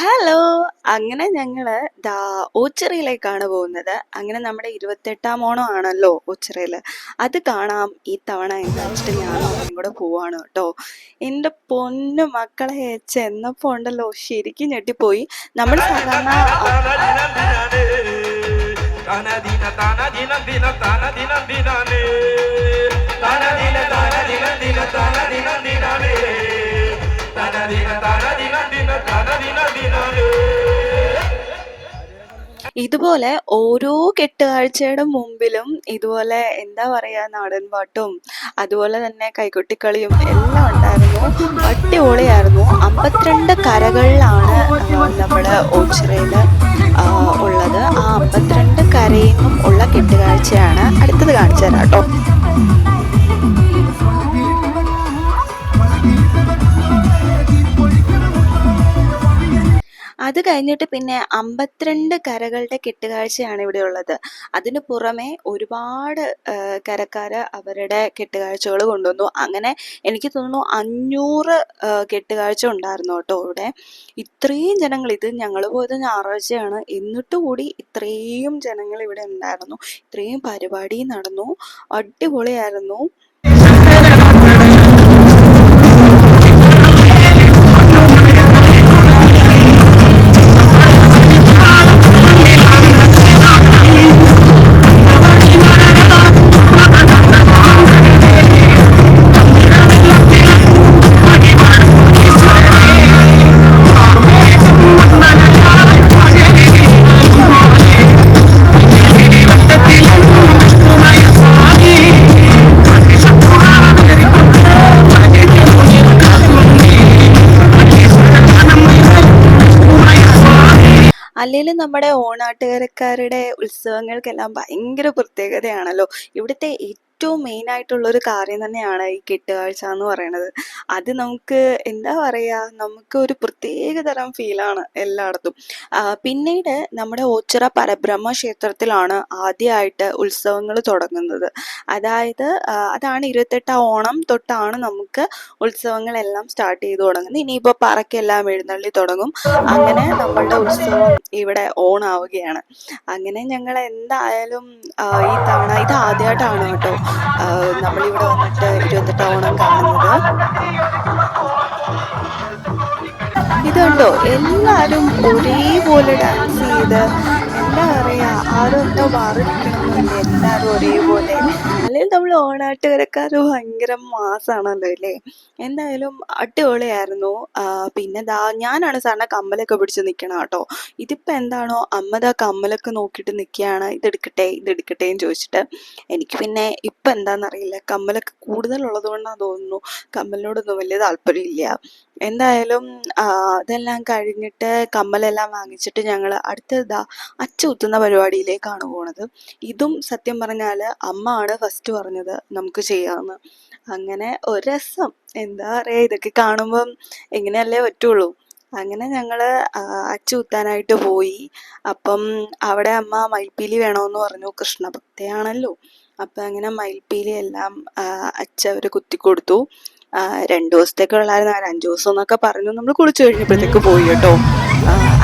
Hello! അങ്ങനെ ഞങ്ങള് ദാ ഓച്ചിറയിലേക്കാണ് പോകുന്നത്. അങ്ങനെ നമ്മുടെ 28ാം ഓണം ആണല്ലോ ഓച്ചിറയില്. അത് കാണാം ഈ തവണ എന്ന് വെച്ചിട്ട് ഞാനും അമ്മയും കൂടെ പോവാണ് കേട്ടോ. എൻ്റെ പൊന്നു മക്കളെ ചെന്നപ്പോ ഉണ്ടല്ലോ ശരിക്കും ഞെട്ടിപ്പോയി. നമ്മൾ സാധാരണ ഇതുപോലെ ഓരോ കെട്ടുകാഴ്ചയുടെ മുമ്പിലും ഇതുപോലെ എന്താ പറയാ നാടൻ പാട്ടും അതുപോലെ തന്നെ കൈകൊട്ടിക്കളിയും എല്ലാം ഉണ്ടായിരുന്നു. അടിപൊളിയായിരുന്നു. 52 കരകളിലാണ് നമ്മുടെ ഓച്ചിറയില് ഉള്ളത്. ആ 52 കരയിൽ നിന്നും ഉള്ള കെട്ടുകാഴ്ചയാണ് അടുത്തത് കാണിച്ചു തരാം കേട്ടോ. അത് കഴിഞ്ഞിട്ട് പിന്നെ 52 കരകളുടെ കെട്ടുകാഴ്ചയാണ് ഇവിടെ ഉള്ളത്. അതിന് പുറമെ ഒരുപാട് കരക്കാര് അവരുടെ കെട്ടുകാഴ്ചകൾ കൊണ്ടുവന്നു. അങ്ങനെ എനിക്ക് തോന്നുന്നു 500 കെട്ടുകാഴ്ച ഉണ്ടായിരുന്നു കേട്ടോ ഇവിടെ. ഇത്രയും ജനങ്ങൾ, ഇത് ഞങ്ങൾ പോയത് ഞായറാഴ്ചയാണ്, എന്നിട്ട് കൂടി ഇത്രയും ജനങ്ങൾ ഇവിടെ ഉണ്ടായിരുന്നു. ഇത്രയും പരിപാടി നടന്നു, അടിപൊളിയായിരുന്നു. അല്ലെങ്കിലും നമ്മുടെ ഓണാട്ടുകരക്കാരുടെ ഉത്സവങ്ങൾക്കെല്ലാം ഭയങ്കര പ്രത്യേകതയാണല്ലോ. ഇവിടുത്തെ ഏറ്റവും മെയിൻ ആയിട്ടുള്ളൊരു കാര്യം തന്നെയാണ് ഈ കെട്ടുകാഴ്ച എന്ന് പറയുന്നത്. അത് നമുക്ക് എന്താ പറയുക, നമുക്ക് ഒരു പ്രത്യേക തരം ഫീലാണ് എല്ലായിടത്തും. പിന്നീട് നമ്മുടെ ഓച്ചിറ പരബ്രഹ്മ ക്ഷേത്രത്തിലാണ് ആദ്യമായിട്ട് ഉത്സവങ്ങൾ തുടങ്ങുന്നത്. അതായത് അതാണ് 28ാം ഓണം തൊട്ടാണ് നമുക്ക് ഉത്സവങ്ങളെല്ലാം സ്റ്റാർട്ട് ചെയ്ത് തുടങ്ങുന്നത്. ഇനിയിപ്പോൾ പറക്കെല്ലാം എഴുന്നള്ളി തുടങ്ങും. അങ്ങനെ നമ്മളുടെ ഉത്സവം ഇവിടെ ഓണാവുകയാണ്. അങ്ങനെ ഞങ്ങൾ എന്തായാലും ഈ തവണ ഇത് ആദ്യമായിട്ടാണ് കേട്ടോ നമ്മളിവിടെ വന്നിട്ട് 28ാം ഓണം കാണുന്നത്. ഇതുണ്ടോ, എല്ലാരും ഒരേപോലെ ഡാൻസ് ചെയ്ത്, എന്താ പറയാ, ആരും എന്തോ മാറി നിൽക്കണമെന്നില്ല, എല്ലാരും ഒരേപോലെ. അല്ലെങ്കിൽ നമ്മൾ ഓണാട്ടുകരക്കാർ ഭയങ്കര മാസാണല്ലോ അല്ലേ. എന്തായാലും അടിപൊളിയായിരുന്നു. പിന്നെ ഞാനാണ് സാറിന് കമ്മലൊക്കെ പിടിച്ച് നിൽക്കണം കേട്ടോ. ഇതിപ്പോൾ എന്താണോ അമ്മ കമ്മലൊക്കെ നോക്കിയിട്ട് നിൽക്കുകയാണ്, ഇതെടുക്കട്ടെ എന്ന് ചോദിച്ചിട്ട്. എനിക്ക് പിന്നെ ഇപ്പം എന്താണെന്നറിയില്ല, കമ്മലൊക്കെ കൂടുതലുള്ളത് കൊണ്ടാണ് തോന്നുന്നു കമ്മലിനോടൊന്നും വലിയ താല്പര്യമില്ല. എന്തായാലും അതെല്ലാം കഴിഞ്ഞിട്ട് കമ്മലെല്ലാം വാങ്ങിച്ചിട്ട് ഞങ്ങൾ അടുത്തതാ അച്ചു കുത്തുന്ന പരിപാടിയിലേക്കാണ് പോണത്. ഇതും സത്യം പറഞ്ഞാൽ അമ്മ ആണ് ഫസ്റ്റ് പറഞ്ഞത് നമുക്ക് ചെയ്യാമെന്ന്. അങ്ങനെ ഒരു രസം, എന്താ പറയുക, ഇതൊക്കെ കാണുമ്പം എങ്ങനെയല്ലേ പറ്റുള്ളൂ. അങ്ങനെ ഞങ്ങൾ അച്ചു കുത്താനായിട്ട് പോയി. അപ്പം അവിടെ അമ്മ മയിൽപ്പീലി വേണമെന്ന് പറഞ്ഞു, കൃഷ്ണഭക്തയാണല്ലോ. അപ്പം അങ്ങനെ മയിൽപ്പീലി എല്ലാം അവർ കുത്തിക്കൊടുത്തു. 2 ദിവസത്തേക്കുള്ളായിരുന്നു, 5 ദിവസം എന്നൊക്കെ പറഞ്ഞു. നമ്മൾ കുളിച്ചു കഴിഞ്ഞപ്പോഴത്തേക്ക് പോയി കേട്ടോ.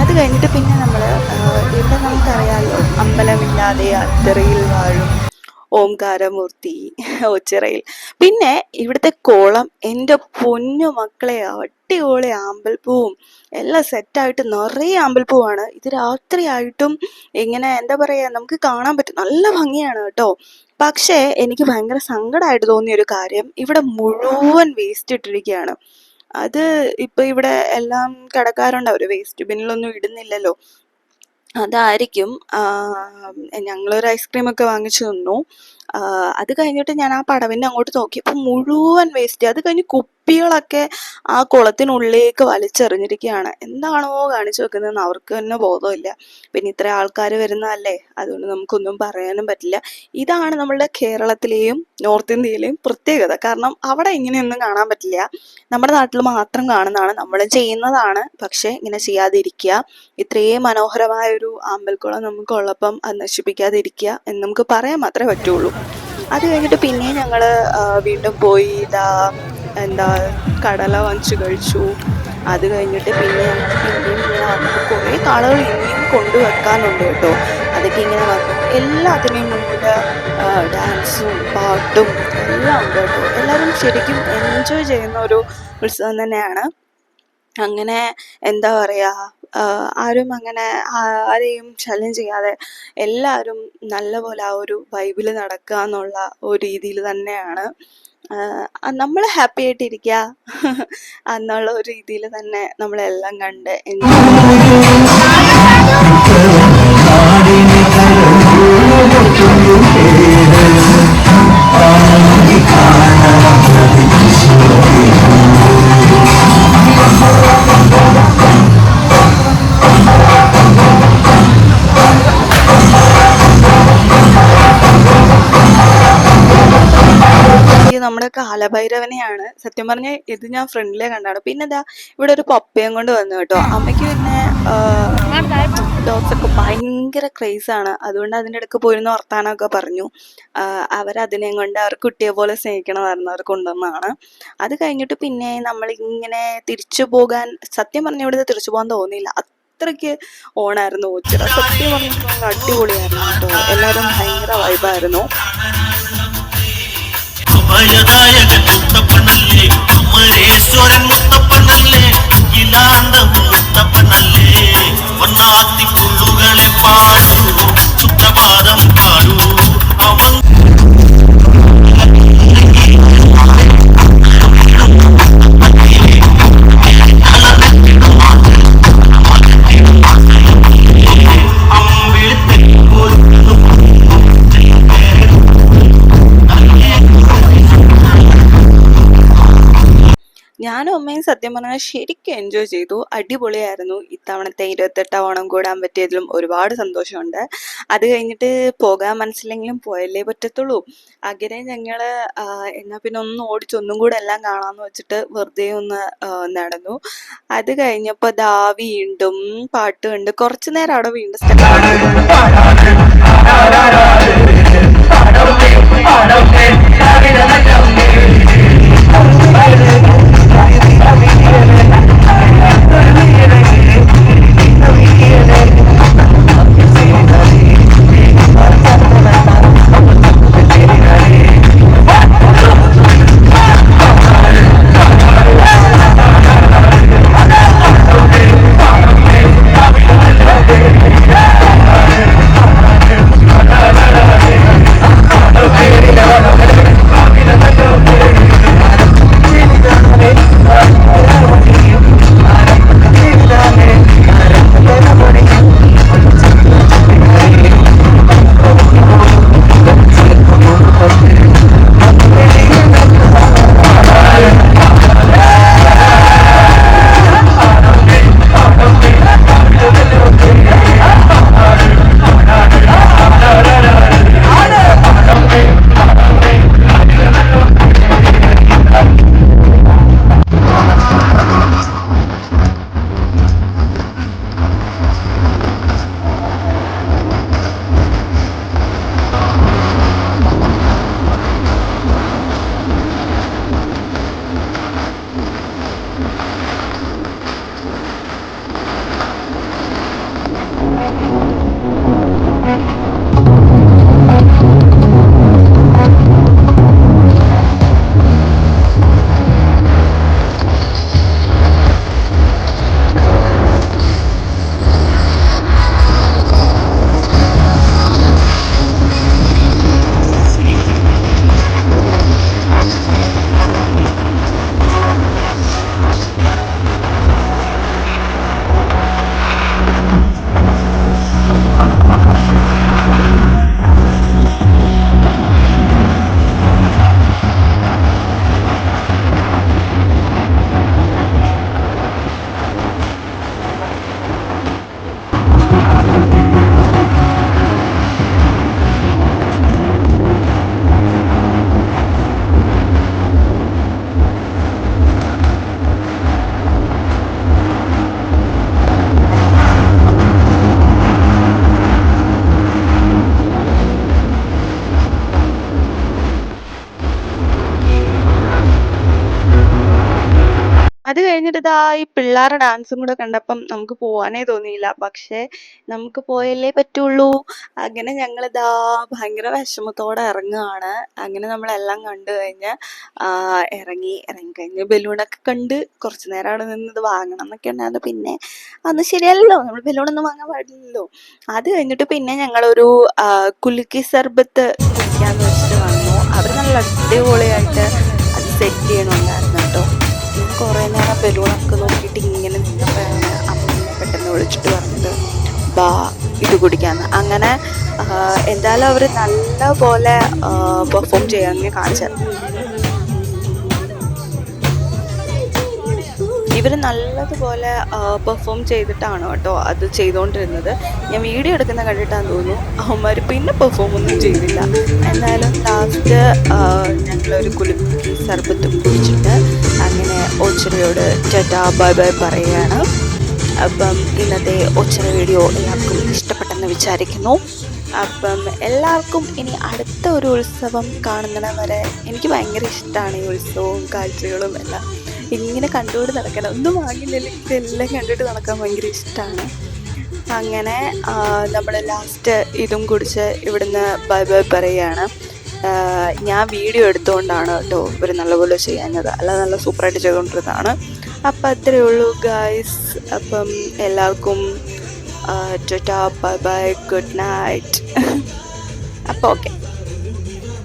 അത് കഴിഞ്ഞിട്ട് പിന്നെ നമ്മൾ ഇവിടെ നമുക്കറിയാമല്ലോ, അമ്പലമില്ലാതെ അത്തറയിൽ വാഴും ഓംകാരമൂർത്തി ഓച്ചിറയിൽ. പിന്നെ ഇവിടുത്തെ കോളം എൻ്റെ പൊന്നു മക്കളെ അടിപൊളി ആമ്പൽപ്പൂവും എല്ലാം സെറ്റായിട്ട് നിറയെ ആമ്പൽപ്പൂവാണ്. ഇത് രാത്രിയായിട്ടും ഇങ്ങനെ എന്താ പറയുക, നമുക്ക് കാണാൻ പറ്റും, നല്ല ഭംഗിയാണ് കേട്ടോ. പക്ഷേ എനിക്ക് ഭയങ്കര സങ്കടമായിട്ട് തോന്നിയൊരു കാര്യം, ഇവിടെ മുഴുവൻ വേസ്റ്റ് ഇട്ടിരിക്കുകയാണ്. അത് ഇപ്പം ഇവിടെ എല്ലാം കടക്കാരുണ്ട്, അവർ വേസ്റ്റ് ബിന്നിലൊന്നും ഇടുന്നില്ലല്ലോ. അതായിരിക്കും. ഞങ്ങളൊരു ഐസ്ക്രീമൊക്കെ വാങ്ങിച്ചു തന്നു. അത് കഴിഞ്ഞിട്ട് ഞാൻ ആ പടവിൻ്റെ അങ്ങോട്ട് നോക്കിയപ്പോൾ മുഴുവൻ വേസ്റ്റ്. അത് കഴിഞ്ഞ് കുപ്പികളൊക്കെ ആ കുളത്തിനുള്ളിലേക്ക് വലിച്ചെറിഞ്ഞിരിക്കുകയാണ്. എന്താണോ കാണിച്ചു വെക്കുന്നതെന്ന് അവർക്ക് തന്നെ ബോധമില്ല. പിന്നെ ഇത്ര ആൾക്കാർ വരുന്നതല്ലേ, അതുകൊണ്ട് നമുക്കൊന്നും പറയാനും പറ്റില്ല. ഇതാണ് നമ്മളുടെ കേരളത്തിലെയും നോർത്ത് ഇന്ത്യയിലെയും പ്രത്യേകത. കാരണം അവിടെ ഇങ്ങനെയൊന്നും കാണാൻ പറ്റില്ല. നമ്മുടെ നാട്ടിൽ മാത്രം കാണുന്നതാണ്, നമ്മൾ ചെയ്യുന്നതാണ്. പക്ഷേ ഇങ്ങനെ ചെയ്യാതിരിക്കുക. ഇത്രയും മനോഹരമായൊരു ആമ്പൽക്കുളം നമുക്കുള്ളപ്പം അത് നശിപ്പിക്കാതിരിക്കുക എന്ന് നമുക്ക് പറയാൻ മാത്രമേ പറ്റുള്ളൂ. അത് കഴിഞ്ഞിട്ട് പിന്നെയും ഞങ്ങൾ വീണ്ടും പോയി എന്താ കടല വാങ്ങിച്ചു കഴിച്ചു. അത് കഴിഞ്ഞിട്ട് പിന്നെ ഞങ്ങൾ പിന്നെയും ഇങ്ങനെ വന്ന് കുറേ കാളുകൾ ഇനിയും കൊണ്ടുവെക്കാനുണ്ട് കേട്ടോ. അതൊക്കെ ഇങ്ങനെ വന്നു. എല്ലാത്തിനെയും മുന്നിൽ ഡാൻസും പാട്ടും എല്ലാം ഉണ്ട് കേട്ടോ. എല്ലാവരും ശരിക്കും എൻജോയ് ചെയ്യുന്ന ഒരു ഉത്സവം തന്നെയാണ്. അങ്ങനെ എന്താ പറയുക, ആരും അങ്ങനെ ആരെയും ശല്യം ചെയ്യാതെ എല്ലാവരും നല്ലപോലെ ആ ഒരു വൈബിൽ നടക്കുക എന്നുള്ള ഒരു രീതിയിൽ തന്നെയാണ് നമ്മൾ ഹാപ്പി ആയിട്ടിരിക്കുക എന്നുള്ള ഒരു രീതിയിൽ തന്നെ നമ്മളെല്ലാം കണ്ട് നമ്മുടെ കാലഭൈരവനെയാണ്. സത്യം പറഞ്ഞാൽ ഇത് ഞാൻ ഫ്രണ്ടിലേ കണ്ടാണ്. പിന്നെ ഇതാ ഇവിടെ ഒരു പപ്പയും കൊണ്ട് വന്നു കേട്ടോ. അമ്മയ്ക്ക് പിന്നെ ഡോഗ്സൊക്കെ ഭയങ്കര ക്രേസാണ്. അതുകൊണ്ട് അതിൻ്റെ ഇടയ്ക്ക് പോയിരുന്ന് വർത്താനമൊക്കെ പറഞ്ഞു. അവരതിനെയും കൊണ്ട് അവർ കുട്ടിയെ പോലെ സ്നേഹിക്കണമായിരുന്നു അവർ കൊണ്ടുവന്നതാണ്. അത് കഴിഞ്ഞിട്ട് പിന്നെ നമ്മളിങ്ങനെ തിരിച്ചു പോകാൻ, സത്യം പറഞ്ഞാൽ ഇവിടുന്ന് തിരിച്ചു പോകാൻ തോന്നിയില്ല. അത്രയ്ക്ക് ഓണായിരുന്നു ഓച്ചിറ. സത്യം പറഞ്ഞാൽ അടിപൊളിയായിരുന്നു കേട്ടോ. എല്ലാവരും ഭയങ്കര വൈബായിരുന്നു. ഭയദായകൻ മുത്തപ്പനല്ലേ, അമരേശ്വരൻ മുത്തപ്പനല്ലേ, ഇലാണ്ടം മുത്തപ്പനല്ലേ, വണ്ണാത്തി പുള്ളുകളെ പാടൂ, സുപ്രഭാതം പാടൂ, അവൻ ഞാനും അമ്മയും സത്യം പറഞ്ഞാൽ ശരിക്കും എൻജോയ് ചെയ്തു. അടിപൊളിയായിരുന്നു. ഇത്തവണത്തെ 28ാം ഓണം കൂടാൻ പറ്റിയതിലും ഒരുപാട് സന്തോഷമുണ്ട്. അത് കഴിഞ്ഞിട്ട് പോകാൻ മനസ്സിലെങ്കിലും പോയല്ലേ പറ്റത്തുള്ളൂ. അങ്ങനെ ഞങ്ങൾ എന്നാൽ പിന്നെ ഒന്ന് ഓടിച്ചൊന്നും കൂടെ എല്ലാം കാണാമെന്ന് വെച്ചിട്ട് വെറുതെ ഒന്ന് നടന്നു. അത് കഴിഞ്ഞപ്പോൾ ദാ വീണ്ടും പാട്ട് കണ്ട് കുറച്ചു നേരം അവിടെ വീണ്ടും ഇതാ ഈ പിള്ളേരുടെ ഡാൻസും കൂടെ കണ്ടപ്പം നമുക്ക് പോവാനേ തോന്നിയില്ല. പക്ഷേ നമുക്ക് പോയല്ലേ പറ്റുള്ളൂ. അങ്ങനെ ഞങ്ങളിതാ ഭയങ്കര വിഷമത്തോടെ ഇറങ്ങുകയാണ്. അങ്ങനെ നമ്മളെല്ലാം കണ്ടു കഴിഞ്ഞ് ഇറങ്ങിക്കഴിഞ്ഞ് ബലൂണൊക്കെ കണ്ട് കുറച്ച് നേരം അവിടെ നിന്ന് ഇത് വാങ്ങണം എന്നൊക്കെ ഉണ്ടായിരുന്നു. പിന്നെ അന്ന് ശരിയല്ലല്ലോ, നമ്മൾ ബലൂണൊന്നും വാങ്ങാൻ പാടില്ലല്ലോ. അത് കഴിഞ്ഞിട്ട് പിന്നെ ഞങ്ങളൊരു കുലുക്കി സർബത്ത് കുടിക്കാന്ന് വെച്ചിട്ട് വന്നു. അവർ നല്ല അടിപൊളിയായിട്ട് അത് സെറ്റ് ചെയ്യണുണ്ടായിരുന്നു കേട്ടോ. ഞാൻ കുറേ നേരം ബലൂണൊക്കെ നോക്കിയിട്ട് ഇങ്ങനെ നിന്നപ്പോഴാണ് അമ്മ പെട്ടെന്ന് വിളിച്ചിട്ട് പറഞ്ഞത് ബാ ഇത് കുടിക്കാന്ന്. അങ്ങനെ എന്തായാലും അവർ നല്ല പോലെ പെർഫോം ചെയ്യാൻ കാണിച്ചത്. ഇവർ നല്ലതുപോലെ പെർഫോം ചെയ്തിട്ടാണ് കേട്ടോ അത് ചെയ്തുകൊണ്ടിരുന്നത്. ഞാൻ വീഡിയോ എടുക്കുന്ന കണ്ടിട്ടാന്ന് തോന്നുന്നു അവന്മാർ പിന്നെ പെർഫോം ഒന്നും ചെയ്തില്ല. എന്തായാലും ലാസ്റ്റ് ഞങ്ങളൊരു കുലുക്കി സർബത്തും കുടിച്ചിട്ട് അങ്ങനെ ഓച്ചിറയോട് ടാറ്റാ ബൈ ബൈ പറയുകയാണ്. അപ്പം ഇന്നത്തെ ഓച്ചിറ വീഡിയോ എല്ലാവർക്കും ഇഷ്ടപ്പെട്ടെന്ന് വിചാരിക്കുന്നു. അപ്പം എല്ലാവർക്കും ഇനി അടുത്ത ഒരു ഉത്സവം കാണുന്നത് വരെ, എനിക്ക് ഭയങ്കര ഇഷ്ടമാണ് ഈ ഉത്സവവും കാഴ്ചകളും എല്ലാം. ഇങ്ങനെ കണ്ടുകൊണ്ട് നടക്കണം, ഒന്നും വാങ്ങിയില്ലെങ്കിൽ ഇതെല്ലാം കണ്ടിട്ട് നടക്കാൻ ഭയങ്കര ഇഷ്ടമാണ്. അങ്ങനെ നമ്മൾ ലാസ്റ്റ് ഇതും കുടിച്ച് ഇവിടുന്ന് ബൈ ബൈ പറയുകയാണ്. ഞാൻ വീഡിയോ എടുത്തുകൊണ്ടാണ് കേട്ടോ ഇവർ നല്ലപോലെ ചെയ്യാഞ്ഞത്, അല്ലാതെ നല്ല സൂപ്പറായിട്ട് ചെയ്തുകൊണ്ടിരുന്നതാണ്. അപ്പം അത്രയേ ഉള്ളൂ ഗായ്സ്. അപ്പം എല്ലാവർക്കും tata bye bye, good night. അപ്പോൾ ഓക്കെ.